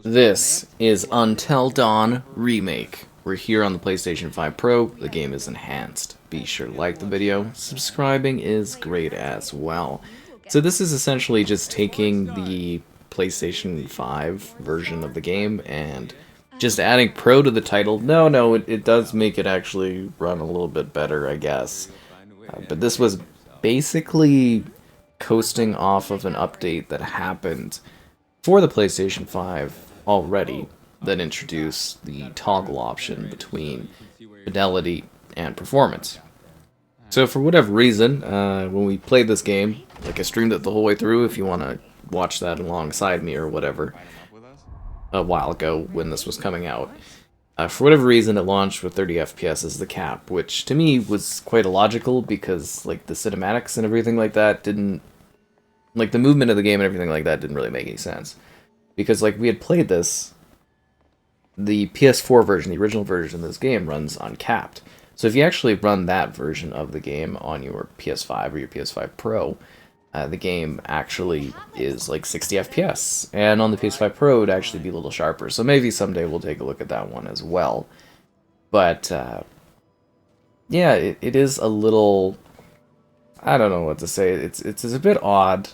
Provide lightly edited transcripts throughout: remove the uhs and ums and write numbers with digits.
This is Until Dawn Remake. We're here on the PlayStation 5 Pro. The game is enhanced. Be sure to like the video. Subscribing is great as well. So this is essentially just taking the PlayStation 5 version of the game and just adding Pro to the title. No, it does make it actually run a little bit better, I guess. But this was basically coasting off of an update that happened for the PlayStation 5 already that introduced the toggle option between fidelity and performance. So for whatever reason, when we played this game, like I streamed it the whole way through if you want to watch that alongside me or whatever, a while ago when this was coming out. For whatever reason, it launched with 30 FPS as the cap, which to me was quite illogical because like the cinematics and everything like that didn't, like the movement of the game and everything like that didn't really make any sense. Because like we had played this, the PS4 version, the original version of this game runs uncapped. So if you actually run that version of the game on your PS5 or your PS5 Pro, the game actually is like 60 FPS. And on the PS5 Pro, it would actually be a little sharper. So maybe someday we'll take a look at that one as well. But, yeah, it is a little, I don't know what to say. It's a bit odd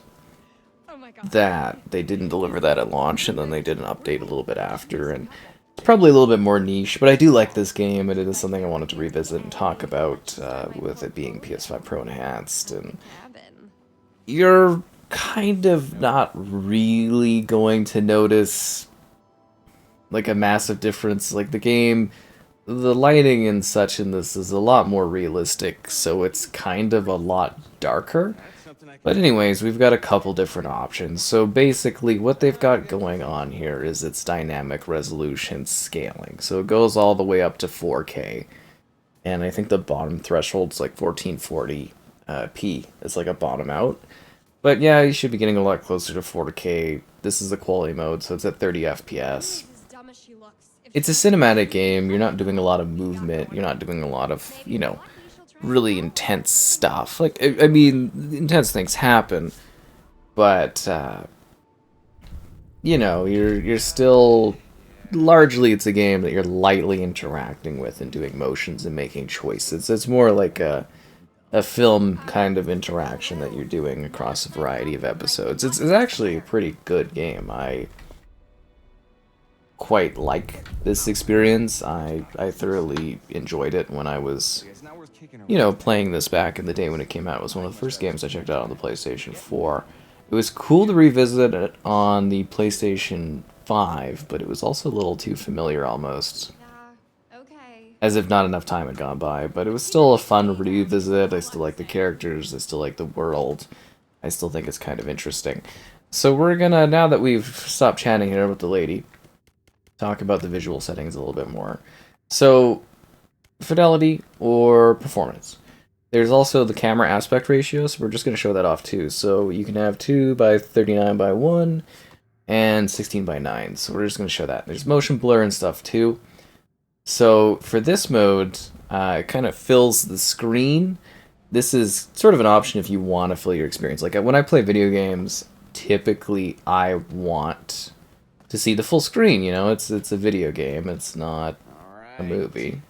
that they didn't deliver that at launch and then they did an update a little bit after. And it's probably a little bit more niche, but I do like this game, and it is something I wanted to revisit and talk about with it being PS5 Pro enhanced. And you're kind of not really going to notice like a massive difference. Like the game, the lighting and such in this is a lot more realistic, so it's kind of a lot darker. But anyways, we've got a couple different options. So basically what they've got going on here is its dynamic resolution scaling. So it goes all the way up to 4K. And I think the bottom threshold's like 1440p. It's like a bottom out. But yeah, you should be getting a lot closer to 4K. This is the quality mode, so it's at 30 FPS. It's a cinematic game. You're not doing a lot of movement. You're not doing a lot of, you know, really intense stuff. Like, I mean, intense things happen, but, you know, you're still, largely it's a game that you're lightly interacting with and doing motions and making choices. It's more like a film kind of interaction that you're doing across a variety of episodes. It's actually a pretty good game. I quite like this experience. I thoroughly enjoyed it when I was, you know, playing this back in the day when it came out. It was one of the first games I checked out on the PlayStation 4. It was cool to revisit it on the PlayStation 5, but it was also a little too familiar almost. As if not enough time had gone by, but it was still a fun revisit. I still like the characters, I still like the world. I still think it's kind of interesting. So we're gonna, now that we've stopped chatting here with the lady, talk about the visual settings a little bit more. So, fidelity or performance. There's also the camera aspect ratio, so we're just going to show that off too. So you can have 2 by 39 by 1 and 16 by 9. So we're just going to show that. There's motion blur and stuff too. So for this mode, it kind of fills the screen. This is sort of an option if you want to fill your experience. Like when I play video games, typically I want to see the full screen, you know? It's a video game, it's not a movie.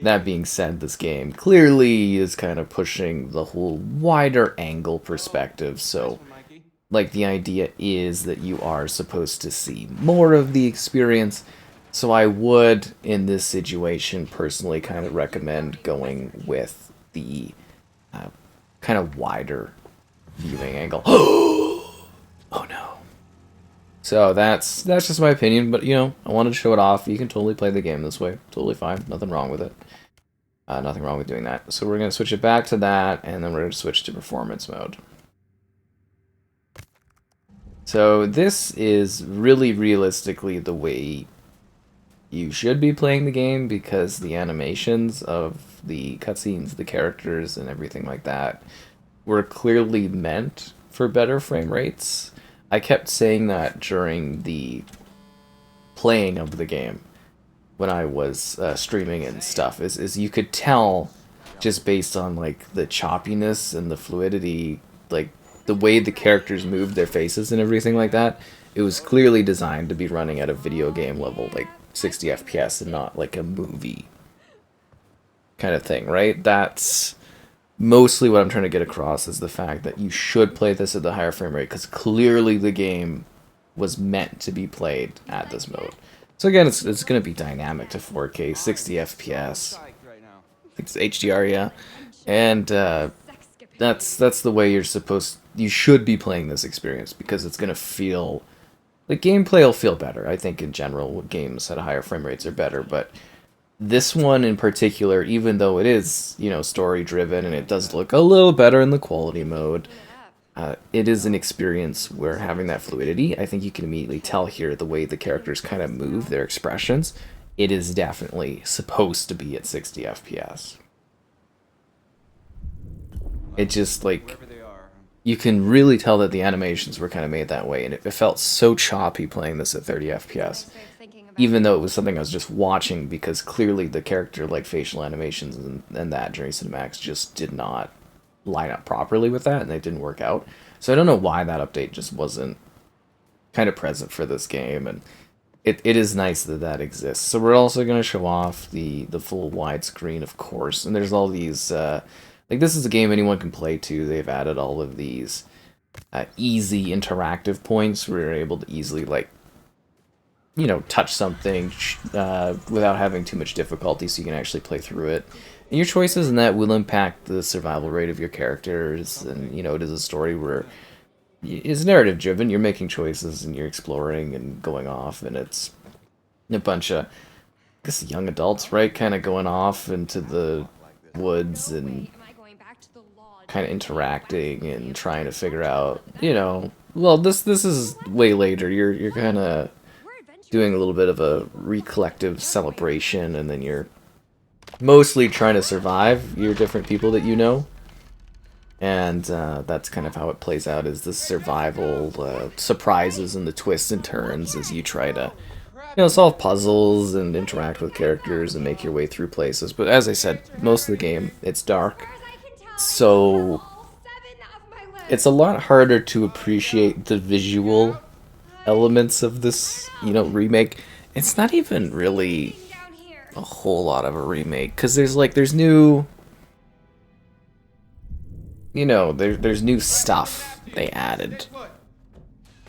That being said, this game clearly is kind of pushing the whole wider angle perspective, so like the idea is that you are supposed to see more of the experience. So I would, in this situation, personally kind of recommend going with the kind of wider viewing angle. Oh no. So that's just my opinion, but you know, I wanted to show it off. You can totally play the game this way. Totally fine. Nothing wrong with it. Nothing wrong with doing that. So we're going to switch it back to that, and then we're going to switch to performance mode. So this is really realistically the way you should be playing the game, because the animations of the cutscenes, the characters, and everything like that were clearly meant for better frame rates. I kept saying that during the playing of the game when I was streaming and stuff, is you could tell just based on like the choppiness and the fluidity, like the way the characters moved their faces and everything like that, it was clearly designed to be running at a video game level, like 60 FPS, and not like a movie kind of thing, right? That's mostly what I'm trying to get across, is the fact that you should play this at the higher frame rate, because clearly the game was meant to be played at this mode. So again, it's going to be dynamic to 4K, 60 FPS. It's HDR, yeah. And that's the way you should be playing this experience, because it's going to feel, the gameplay will feel better. I think in general, games at higher frame rates are better, but this one in particular, even though it is, story driven and it does look a little better in the quality mode, it is an experience where having that fluidity, I think you can immediately tell here the way the characters kind of move, their expressions, it is definitely supposed to be at 60 FPS. It just, like, you can really tell that the animations were kind of made that way, and it felt so choppy playing this at 30 FPS. Even though it was something I was just watching, because clearly the character, like, facial animations and that during cinematics just did not line up properly with that, and they didn't work out. So I don't know why that update just wasn't kind of present for this game, and it is nice that that exists. So we're also going to show off the full widescreen, of course, and there's all these, like, this is a game anyone can play too. They've added all of these easy interactive points where you're able to easily, like, touch something without having too much difficulty, so you can actually play through it. And your choices in that will impact the survival rate of your characters, and, it is a story where it's narrative driven. You're making choices, and you're exploring and going off, and it's a bunch of, I guess, young adults, right, kind of going off into the woods and kind of interacting and trying to figure out, well, this is way later. You're kind of doing a little bit of a recollective celebration, and then you're mostly trying to survive your different people that you know. And that's kind of how it plays out, is the survival surprises and the twists and turns as you try to, solve puzzles and interact with characters and make your way through places. But as I said, most of the game, it's dark, so it's a lot harder to appreciate the visual elements of this, remake. It's not even really a whole lot of a remake, because there's new, there's new stuff they added.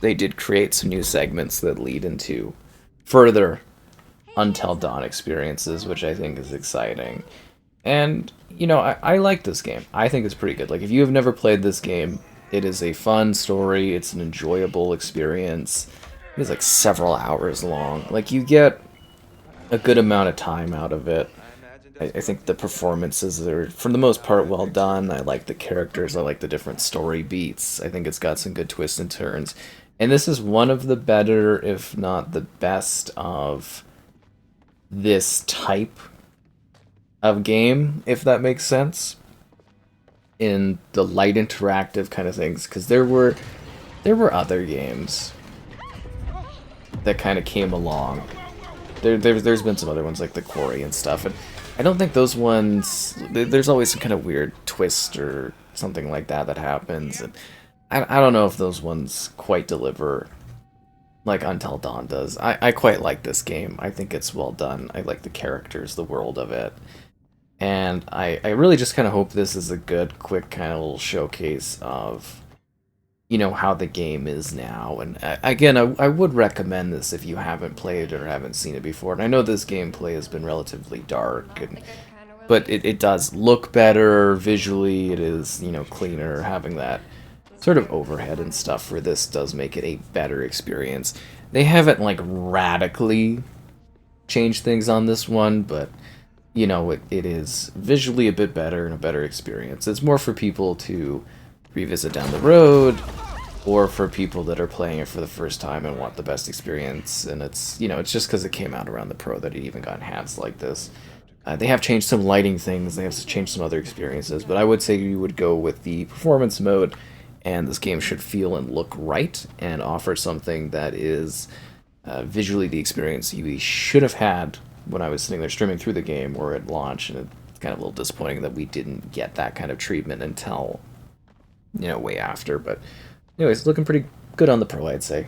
They did create some new segments that lead into further Until Dawn experiences, which I think is exciting. And, I like this game. I think it's pretty good. Like, if you have never played this game, it is a fun story. It's an enjoyable experience. It's like several hours long. Like, you get a good amount of time out of it. I think the performances are, for the most part, well done. I like the characters. I like the different story beats. I think it's got some good twists and turns. And this is one of the better, if not the best, of this type of game, if that makes sense, in the light interactive kind of things, because there were other games that kind of came along. There's been some other ones like the Quarry and stuff, and I don't think those ones, there's always some kind of weird twist or something like that happens, and I don't know if those ones quite deliver like Until Dawn does. I quite like this game. I think it's well done. I like the characters, the world of it. And I really just kind of hope this is a good, quick kind of little showcase of, how the game is now. And again, I would recommend this if you haven't played it or haven't seen it before. And I know this gameplay has been relatively dark, but it does look better visually. It is, cleaner, having that sort of overhead and stuff for this does make it a better experience. They haven't, like, radically changed things on this one, but it is visually a bit better and a better experience. It's more for people to revisit down the road, or for people that are playing it for the first time and want the best experience. And it's, it's just because it came out around the Pro that it even got enhanced like this. They have changed some lighting things, they have changed some other experiences, but I would say you would go with the performance mode, and this game should feel and look right, and offer something that is visually the experience you should have had when I was sitting there streaming through the game or at launch. And it's kind of a little disappointing that we didn't get that kind of treatment until way after. But anyways, looking pretty good on the Pro, I'd say.